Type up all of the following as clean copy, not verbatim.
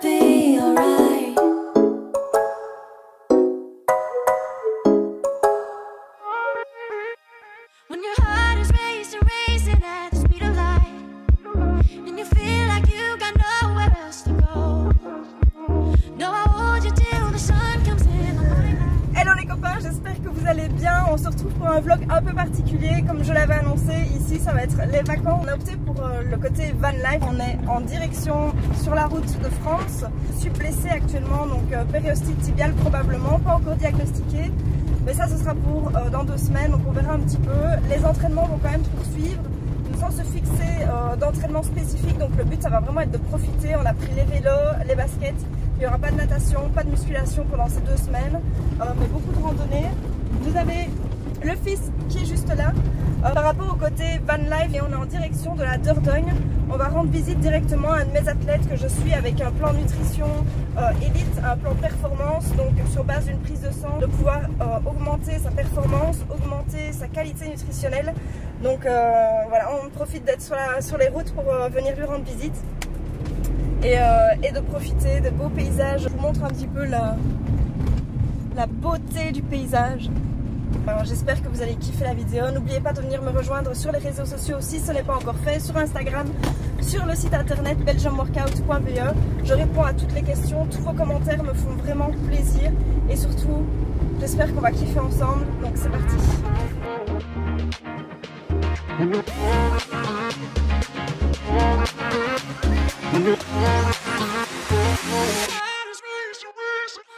be alright. When your heart is racing, racing at the speed of light, and you feel like you got nowhere else to go. No, I hold you till the sun comes in the morning. Hello les copains, j'espère que vous allez bien. On se retrouve pour un vlog un peu particulier. Comme je l'avais annoncé, ici ça va être les vacances. On a opté pour le côté van life. On est en direction sur la route de France. Je suis blessée actuellement, donc périostite tibiale probablement, pas encore diagnostiquée. Mais ça ce sera pour dans 2 semaines, donc on verra un petit peu. Les entraînements vont quand même poursuivre, sans se fixer d'entraînement spécifique. Donc le but ça va vraiment être de profiter. On a pris les vélos, les baskets. Il n'y aura pas de natation, pas de musculation pendant ces 2 semaines, mais beaucoup de randonnées. Vous avez le fils qui est juste là. Par rapport au côté van life, et on est en direction de la Dordogne. On va rendre visite directement à un de mes athlètes que je suis avec un plan nutrition élite, un plan performance, donc sur base d'une prise de sang, de pouvoir augmenter sa performance, augmenter sa qualité nutritionnelle. Donc voilà, on profite d'être sur les routes pour venir lui rendre visite. Et de profiter des beaux paysages. Je vous montre un petit peu la beauté du paysage. J'espère que vous allez kiffer la vidéo. N'oubliez pas de venir me rejoindre sur les réseaux sociaux si ce n'est pas encore fait, sur Instagram, sur le site internet belgiumworkout.be. Je réponds à toutes les questions, tous vos commentaires me font vraiment plaisir et surtout j'espère qu'on va kiffer ensemble, donc c'est parti.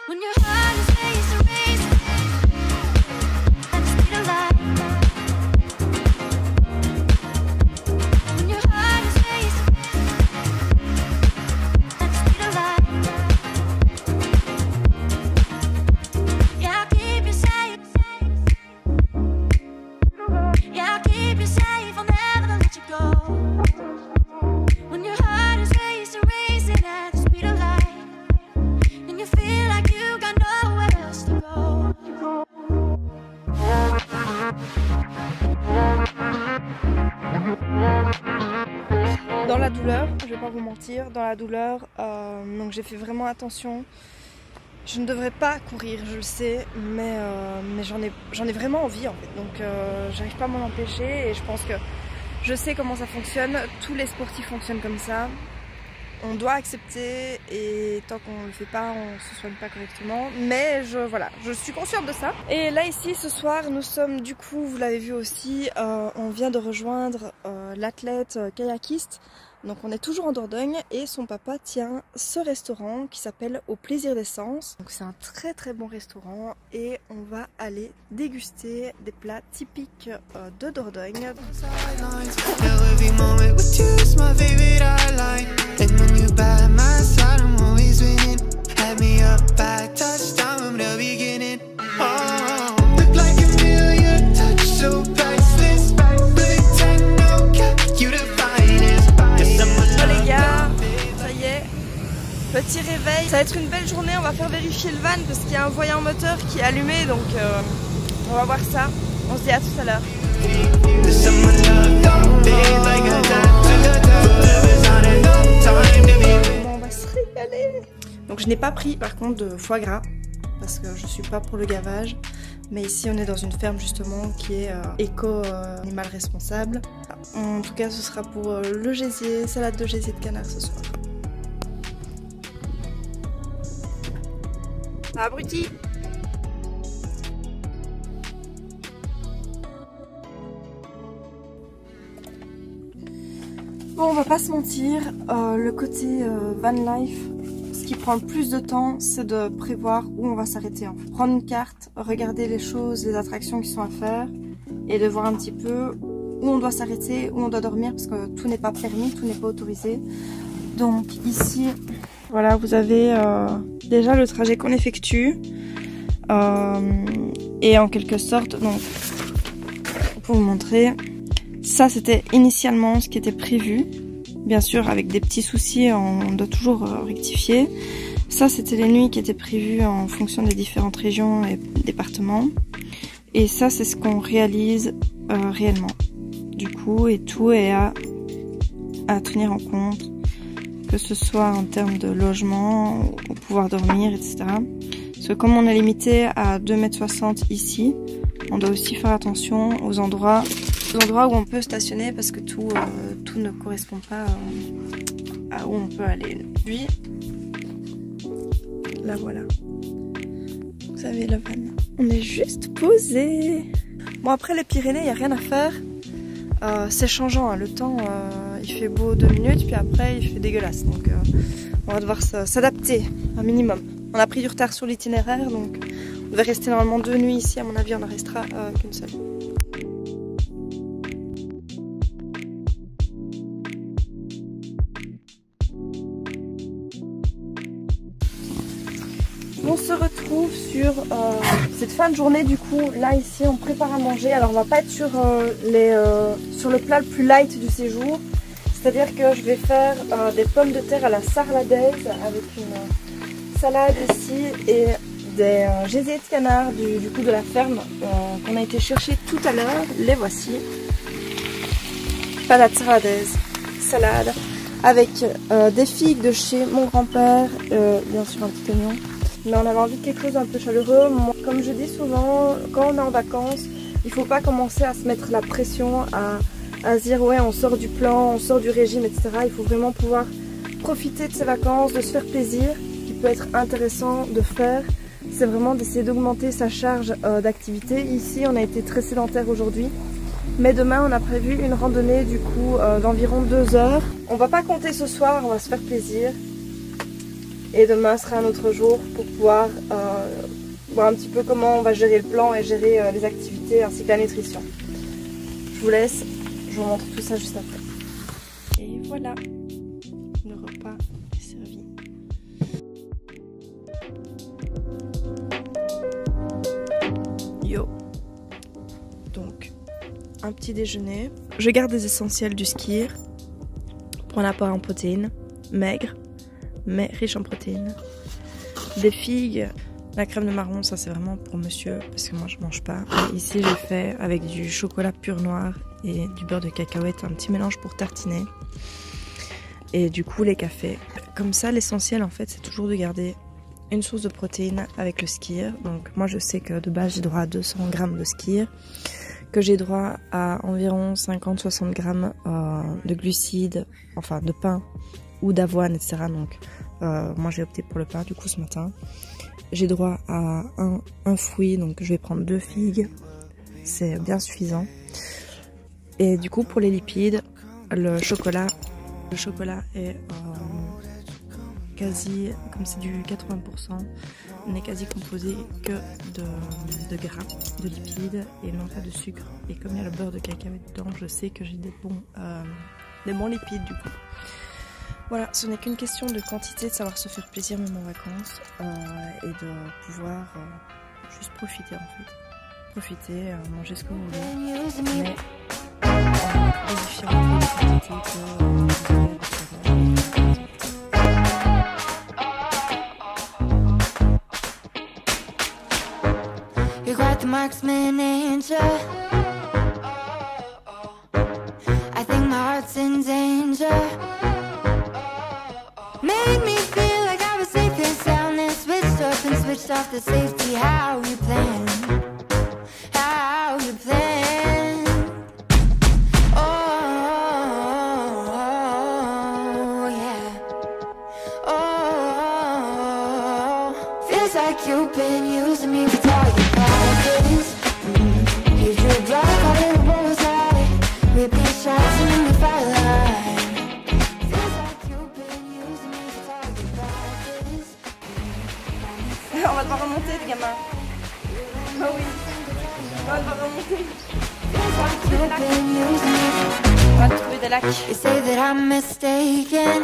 When your heart is racing, racing at the speed of light. When your heart is racing at the speed of light. Yeah, I'll keep you safe. Yeah, I'll keep you safe. I'll never let you go. When your heart is racing, racing at the speed of light. And you feel like you got nowhere else to go. Dans la douleur, je vais pas vous mentir, dans la douleur, donc j'ai fait vraiment attention. Je ne devrais pas courir, je le sais, mais j'en ai vraiment envie en fait. Donc j'arrive pas à m'en empêcher et je pense que je sais comment ça fonctionne. Tous les sportifs fonctionnent comme ça. On doit accepter et tant qu'on ne le fait pas, on se soigne pas correctement. Mais voilà, je suis consciente de ça. Et là ici ce soir, nous sommes du coup, vous l'avez vu aussi, on vient de rejoindre l'athlète kayakiste. Donc on est toujours en Dordogne et son papa tient ce restaurant qui s'appelle Au Plaisir d'Essence. Donc c'est un très très bon restaurant et on va aller déguster des plats typiques de Dordogne. Petit réveil, ça va être une belle journée, on va faire vérifier le van parce qu'il y a un voyant moteur qui est allumé, donc on va voir ça. On se dit à tout à l'heure. On va se régaler. Donc je n'ai pas pris par contre de foie gras parce que je suis pas pour le gavage. Mais ici on est dans une ferme justement qui est éco-animal responsable. En tout cas ce sera pour le gésier, salade de gésier de canard ce soir. Abruti. Bon, on va pas se mentir, le côté van life, ce qui prend le plus de temps, c'est de prévoir où on va s'arrêter. En fait. Prendre une carte, regarder les choses, les attractions qui sont à faire et de voir un petit peu où on doit s'arrêter, où on doit dormir parce que tout n'est pas permis, tout n'est pas autorisé. Donc ici, voilà, vous avez déjà le trajet qu'on effectue et en quelque sorte, donc pour vous montrer, ça c'était initialement ce qui était prévu, bien sûr avec des petits soucis, on doit toujours rectifier. Ça c'était les nuits qui étaient prévues en fonction des différentes régions et départements, et ça c'est ce qu'on réalise réellement du coup, et tout est à tenir en compte. que ce soit en termes de logement, ou pouvoir dormir, etc. Parce que comme on est limité à 2,60 m ici, on doit aussi faire attention aux endroits où on peut stationner parce que tout ne correspond pas à où on peut aller. Puis, là voilà. Vous avez la vanne. On est juste posé. Bon, après les Pyrénées, il n'y a rien à faire. C'est changeant, hein. Le temps, il fait beau 2 minutes, puis après il fait dégueulasse. Donc on va devoir s'adapter un minimum. On a pris du retard sur l'itinéraire, donc on devait rester normalement 2 nuits ici. À mon avis, on n'en restera qu'une seule. On se retrouve sur cette fin de journée. Du coup, là ici, on prépare à manger. Alors, on va pas être sur le plat le plus light du séjour. C'est-à-dire que je vais faire des pommes de terre à la sarladaise avec une salade ici et des geysers de canard du coup de la ferme qu'on a été chercher tout à l'heure. Les voici. Salade sarladaise, salade avec des figues de chez mon grand-père, bien sûr un petit oignon. Mais on avait envie de quelque chose d'un peu chaleureux. Comme je dis souvent, quand on est en vacances, il ne faut pas commencer à se mettre la pression, à se dire ouais on sort du plan, on sort du régime, etc. Il faut vraiment pouvoir profiter de ses vacances, de se faire plaisir. Ce qui peut être intéressant de faire, c'est vraiment d'essayer d'augmenter sa charge d'activité. Ici on a été très sédentaire aujourd'hui. Mais demain on a prévu une randonnée du coup d'environ 2 heures. On va pas compter ce soir, on va se faire plaisir. Et demain sera un autre jour pour pouvoir voir un petit peu comment on va gérer le plan et gérer les activités ainsi que la nutrition. Je vous laisse, je vous montre tout ça juste après. Et voilà, le repas est servi. Yo. Donc, un petit déjeuner. Je garde les essentiels du skier pour un apport en protéines, maigre, mais riche en protéines. Des figues, la crème de marron, ça c'est vraiment pour monsieur, parce que moi je mange pas. Et ici j'ai fait avec du chocolat pur noir et du beurre de cacahuète, un petit mélange pour tartiner. Et du coup les cafés. Comme ça l'essentiel en fait c'est toujours de garder une source de protéines avec le skier. Donc moi je sais que de base j'ai droit à 200 grammes de skier, que j'ai droit à environ 50-60 grammes de glucides, enfin de pain ou d'avoine, etc. Donc moi j'ai opté pour le pain du coup ce matin. J'ai droit à un fruit, donc je vais prendre 2 figues, c'est bien suffisant. Et du coup pour les lipides, le chocolat est quasi, comme c'est du 80%, n'est quasi composé que de gras, de lipides et non pas de sucre. Et comme il y a le beurre de cacahuète dedans, je sais que j'ai des bons lipides du coup. Voilà, ce n'est qu'une question de quantité, de savoir se faire plaisir même en vacances et de pouvoir juste profiter en fait. Profiter, manger ce que vous voulez, mais en différentes quantités que vous avez habituellement. You're quite the marksman, ain't ya? I think my heart's in danger. Made me feel like I was safe and sound, then switched up and switched off the safety. How you plan? How you plan? Oh yeah. Oh, feels like you've been using me for target practice. Here's your blood, call it a bullseye. Ripping shots and then we fire line. On va devoir remonter les gamins. Oh oui. On va devoir remonter. On va trouver des lacs. They say that I'm mistaken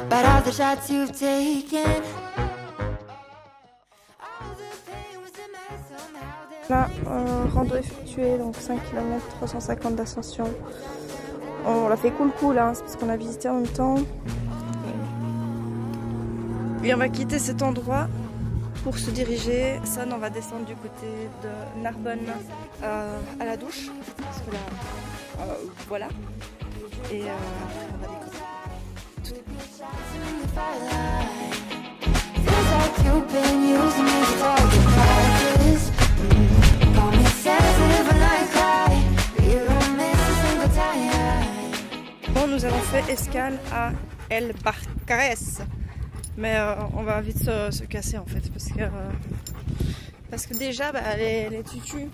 about all the shots you've taken. Là, rando effectué, donc 5 km 350 d'ascension. On l'a fait cool hein, c'est parce qu'on a visité en même temps. Et on va quitter cet endroit pour se diriger. Ça, on va descendre du côté de Narbonne à la douche. Parce que là, voilà. et on va découvrir. Bon, nous avons fait escale à El Barcarès, mais on va vite se casser en fait parce que déjà les tutus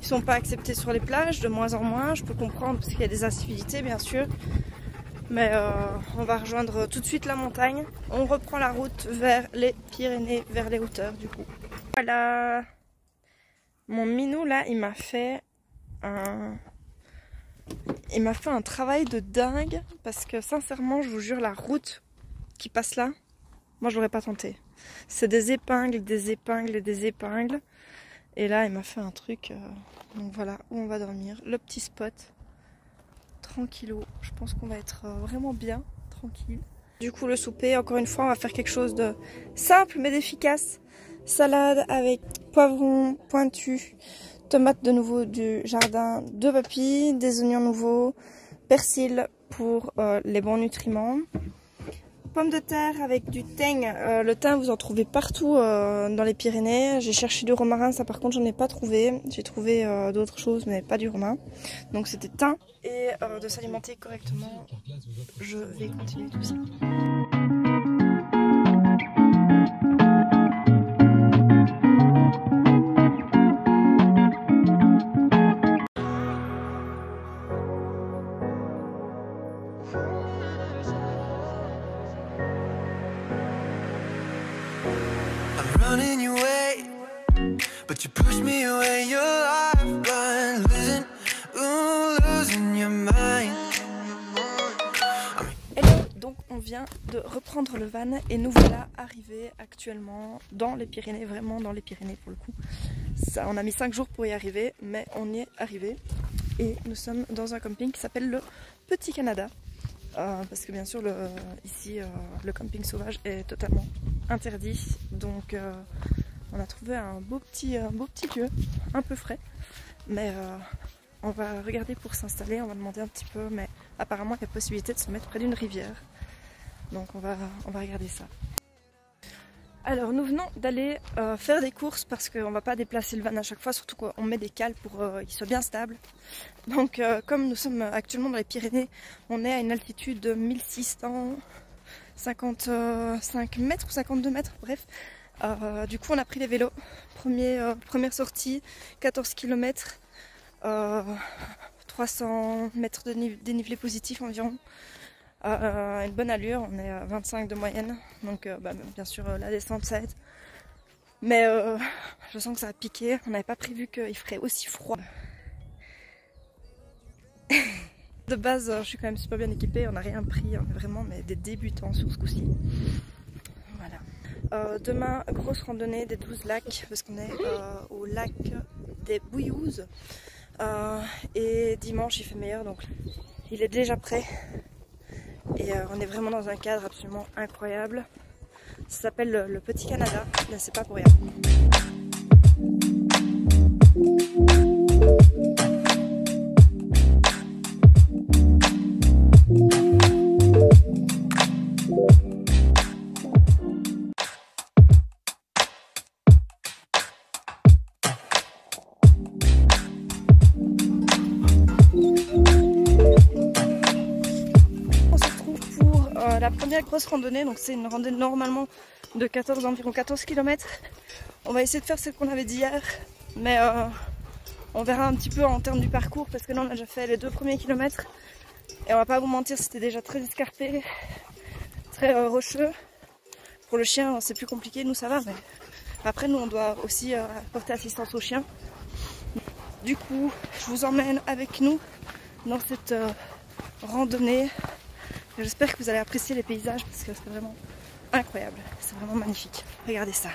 ils sont pas acceptés sur les plages, de moins en moins. Je peux comprendre parce qu'il y a des incivilités bien sûr, mais on va rejoindre tout de suite la montagne. On reprend la route vers les Pyrénées, vers les hauteurs du coup. Voilà, mon minou là il m'a fait un travail de dingue parce que sincèrement je vous jure, la route qui passe là, moi je l'aurais pas tenté. C'est des épingles, des épingles et des épingles. Et là il m'a fait un truc, donc voilà où on va dormir, le petit spot, tranquillou. Je pense qu'on va être vraiment bien, tranquille. Du coup le souper, encore une fois on va faire quelque chose de simple mais d'efficace. Salade avec poivrons pointus, tomates de nouveau du jardin de papy, des oignons nouveaux, persil pour les bons nutriments, pommes de terre avec du thym. Le thym vous en trouvez partout dans les Pyrénées. J'ai cherché du romarin, ça par contre j'en ai pas trouvé. J'ai trouvé d'autres choses mais pas du romarin. Donc c'était thym. Et de s'alimenter correctement, je vais continuer tout ça. Running your way, but you push me away. Your lifeline, losing your mind. Hello, donc on vient de reprendre le van et nous voilà arrivés actuellement dans les Pyrénées, vraiment dans les Pyrénées pour le coup. Ça, on a mis 5 jours pour y arriver, mais on y est arrivé et nous sommes dans un camping qui s'appelle le Petit Canada. Parce que bien sûr ici le camping sauvage est totalement interdit, donc on a trouvé un beau petit lieu, un peu frais, mais on va regarder pour s'installer, on va demander un petit peu, mais apparemment il y a possibilité de se mettre près d'une rivière, donc on va regarder ça. Alors nous venons d'aller faire des courses parce qu'on ne va pas déplacer le van à chaque fois, surtout qu'on met des cales pour qu'il soit bien stable. Donc comme nous sommes actuellement dans les Pyrénées, on est à une altitude de 1655 mètres ou 52 mètres, bref. Du coup on a pris les vélos, première sortie, 14 km, 300 mètres de dénivelé positif environ. Une bonne allure, on est à 25 de moyenne, donc bien sûr la descente ça aide, mais je sens que ça va piquer. On n'avait pas prévu qu'il ferait aussi froid. De base je suis quand même super bien équipée, on n'a rien pris, on est vraiment des débutants sur ce coup-ci. Voilà. Demain grosse randonnée des 12 lacs parce qu'on est au lac des Bouillouzes, et dimanche il fait meilleur donc il est déjà prêt. Et on est vraiment dans un cadre absolument incroyable. Ça s'appelle le Petit Canada, mais c'est pas pour rien. La première grosse randonnée, donc c'est une randonnée normalement de environ 14 km. On va essayer de faire ce qu'on avait dit hier, mais on verra un petit peu en termes du parcours parce que là on a déjà fait les 2 premiers kilomètres et on va pas vous mentir, c'était déjà très escarpé, très rocheux. Pour le chien c'est plus compliqué, nous ça va, mais après nous on doit aussi apporter assistance au chien. Du coup je vous emmène avec nous dans cette randonnée. J'espère que vous allez apprécier les paysages parce que c'est vraiment incroyable, c'est vraiment magnifique. Regardez ça.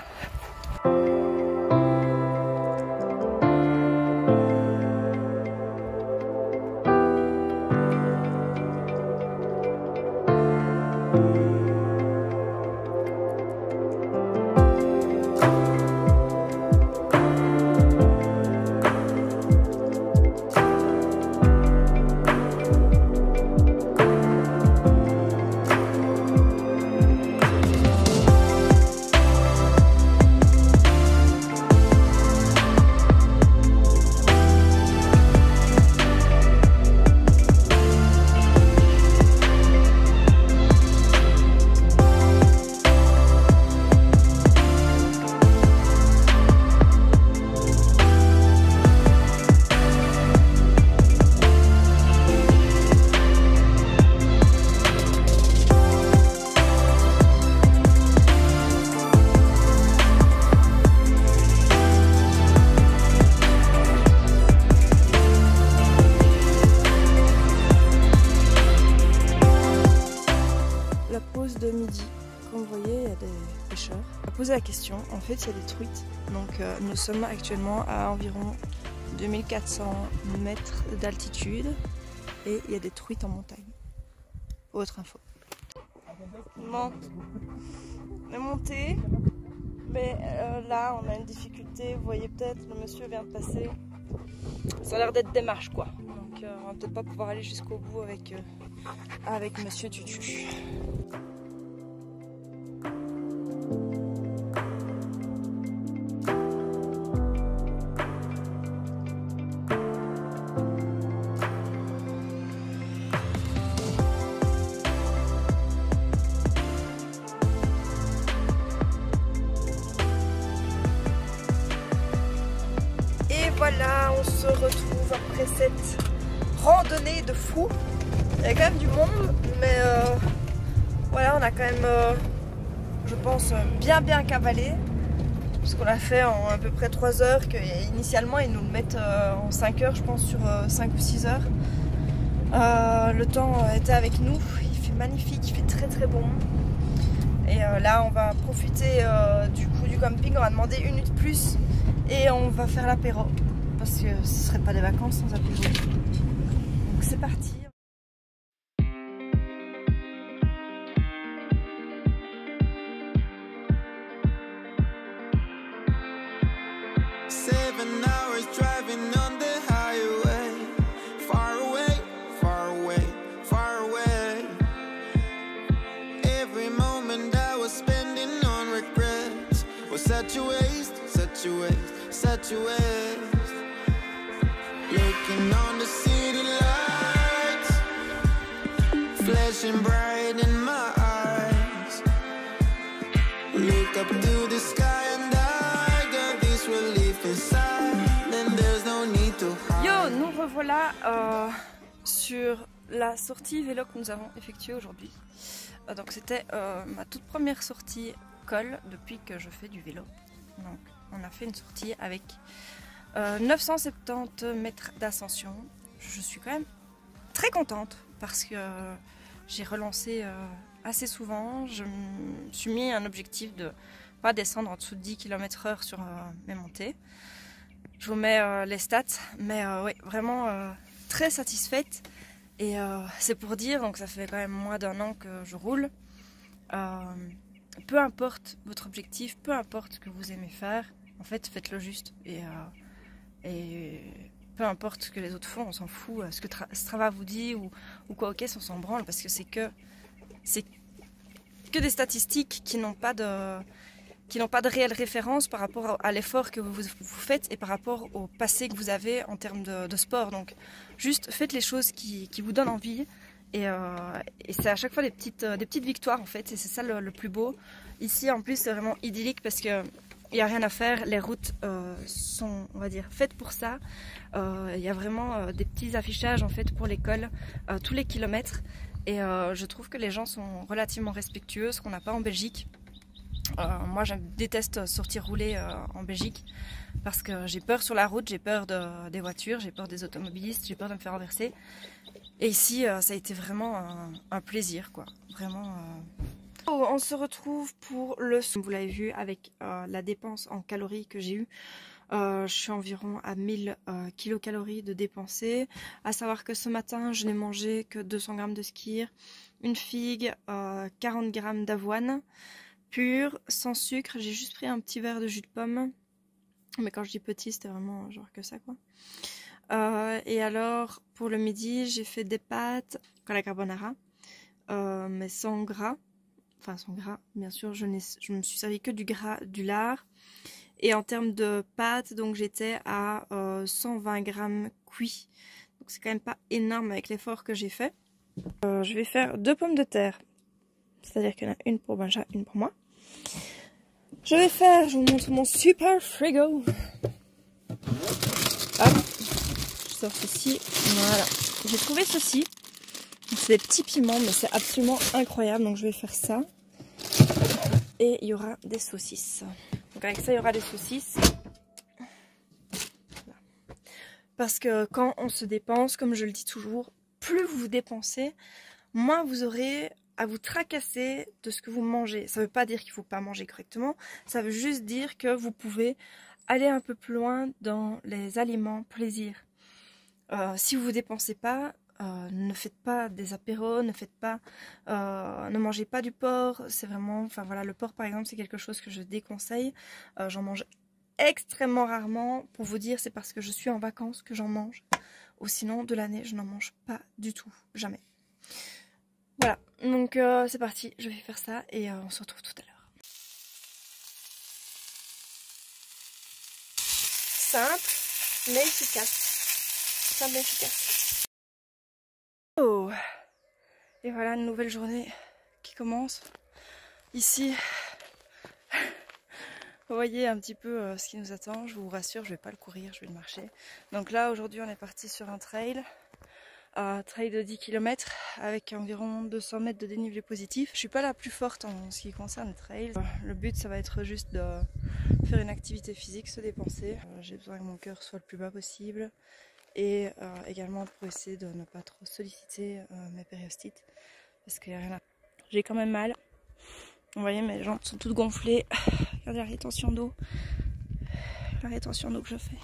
la pause de midi. Comme vous voyez, il y a des pêcheurs. On a posé la question, en fait il y a des truites. Donc nous sommes actuellement à environ 2400 mètres d'altitude et il y a des truites en montagne. Autre info. Bon, on est monté, mais là on a une difficulté. Vous voyez peut-être, le monsieur vient de passer. Ça a l'air d'être des marches quoi. Donc on va peut-être pas pouvoir aller jusqu'au bout avec monsieur Tutu. Voilà, on se retrouve après cette randonnée de fou. Il y a quand même du monde, mais voilà, on a quand même, je pense, bien cavalé. Parce qu'on l'a fait en à peu près 3 heures, que initialement ils nous le mettent en 5 heures, je pense, sur 5 ou 6 heures. Le temps était avec nous, il fait magnifique, il fait très bon. Et là, on va profiter du coup du camping, on va demander une nuit de plus et on va faire l'apéro. Parce que ce serait pas des vacances sans apéro. Donc c'est parti. Such a waste. Looking on the city lights, flashing bright in my eyes. Look up to the sky and I got this relief inside. Then there's no need to hide. Yo, nous revoilà sur la sortie vélo que nous avons effectuée aujourd'hui. Donc c'était ma toute première sortie col depuis que je fais du vélo. Donc on a fait une sortie avec 970 mètres d'ascension. Je suis quand même très contente parce que j'ai relancé assez souvent. Je me suis mis un objectif de pas descendre en dessous de 10 km/h sur mes montées. Je vous mets les stats, mais oui, vraiment très satisfaite. Et c'est pour dire, donc ça fait quand même moins d'1 an que je roule. Peu importe votre objectif, peu importe ce que vous aimez faire, en fait faites-le juste. Et peu importe ce que les autres font, on s'en fout. Ce que Strava vous dit ou quoi, ok, on s'en branle parce que c'est que des statistiques qui n'ont pas de réelle référence par rapport à l'effort que vous faites et par rapport au passé que vous avez en termes de sport. Donc juste faites les choses qui vous donnent envie. Et c'est à chaque fois des petites victoires en fait, et c'est ça le plus beau. Ici en plus c'est vraiment idyllique parce que il n'y a rien à faire, les routes sont, on va dire, faites pour ça. Il y a vraiment des petits affichages en fait pour l'école tous les kilomètres, et je trouve que les gens sont relativement respectueux, ce qu'on n'a pas en Belgique. Moi je déteste sortir rouler en Belgique parce que j'ai peur sur la route, j'ai peur des voitures, j'ai peur des automobilistes, j'ai peur de me faire renverser. Et ici, ça a été vraiment un plaisir, quoi. Vraiment. On se retrouve pour le... Vous l'avez vu avec la dépense en calories que j'ai eue. Je suis environ à 1000 kilocalories de dépensées. À savoir que ce matin, je n'ai mangé que 200 grammes de skyr, une figue, 40 grammes d'avoine pure, sans sucre. J'ai juste pris un petit verre de jus de pomme. Mais quand je dis petit, c'était vraiment genre que ça, quoi. Et alors pour le midi j'ai fait des pâtes à la carbonara mais sans gras, enfin sans gras bien sûr, je me suis servi que du lard. Et en termes de pâtes, donc j'étais à 120 grammes cuits, donc c'est quand même pas énorme avec l'effort que j'ai fait. Je vais faire 2 pommes de terre, c'est à dire qu'il y en a une pour Benja, une pour moi. Je vous montre mon super frigo. Hop, sort ceci, voilà, j'ai trouvé ceci, c'est des petits piments mais c'est absolument incroyable, donc je vais faire ça. Et il y aura des saucisses, donc avec ça il y aura des saucisses, voilà. Parce que quand on se dépense, comme je le dis toujours, plus vous vous dépensez, moins vous aurez à vous tracasser de ce que vous mangez. Ça veut pas dire qu'il faut pas manger correctement, ça veut juste dire que vous pouvez aller un peu plus loin dans les aliments plaisir. Si vous dépensez pas, ne faites pas des apéros, ne mangez pas du porc. C'est vraiment, enfin voilà, le porc par exemple, c'est quelque chose que je déconseille. J'en mange extrêmement rarement. Pour vous dire, c'est parce que je suis en vacances que j'en mange. Ou sinon, de l'année, je n'en mange pas du tout, jamais. Voilà, donc c'est parti, je vais faire ça et on se retrouve tout à l'heure. Simple mais efficace. Simple mais efficace. Oh! Et voilà une nouvelle journée qui commence. Ici, vous voyez un petit peu ce qui nous attend. Je vous rassure, je vais pas le courir, je vais le marcher. Donc là, aujourd'hui, on est parti sur un trail. Trail de 10 km avec environ 200 mètres de dénivelé positif. Je suis pas la plus forte en ce qui concerne le trail. Le but, ça va être juste de faire une activité physique, se dépenser. J'ai besoin que mon cœur soit le plus bas possible et également pour essayer de ne pas trop solliciter mes périostites parce qu'il n'y a rien à... J'ai quand même mal. Vous voyez, mes jambes sont toutes gonflées. Regardez la rétention d'eau. La rétention d'eau que je fais.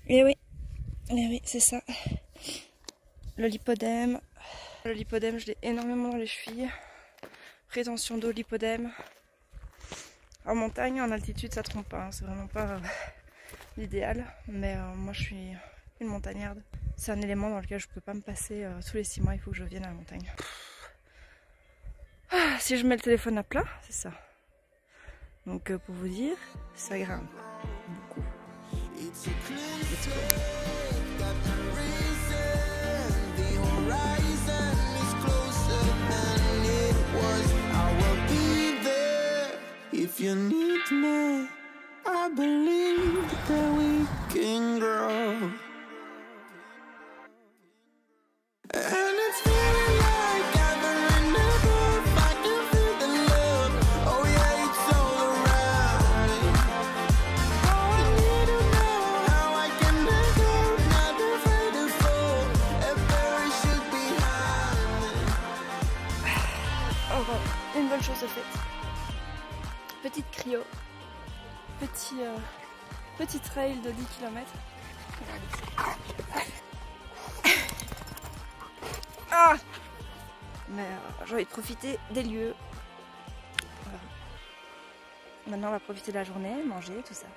Et oui, c'est ça. Le lipodème, je l'ai énormément dans les chevilles. Rétention d'eau, lipodème. En montagne, en altitude, ça trompe pas. Hein. C'est vraiment pas l'idéal. Mais moi, je suis une montagnarde. C'est un élément dans lequel je peux pas me passer. Tous les 6 mois, il faut que je vienne à la montagne. Si je mets le téléphone à plat, c'est ça. Donc pour vous dire, ça grimpe beaucoup. Let's go. If you need me, I believe that we can grow. And it's feeling like I've been enough. I can feel the love. Oh yeah, it's all around me. Oh, I need to know how I can let go, not afraid to fall. A parachute behind me. Encore une bonne chose de faite. Petite cryo, petit trail de 10 km. Ah, mais j'ai envie de profiter des lieux. Voilà. Maintenant on va profiter de la journée, manger, tout ça.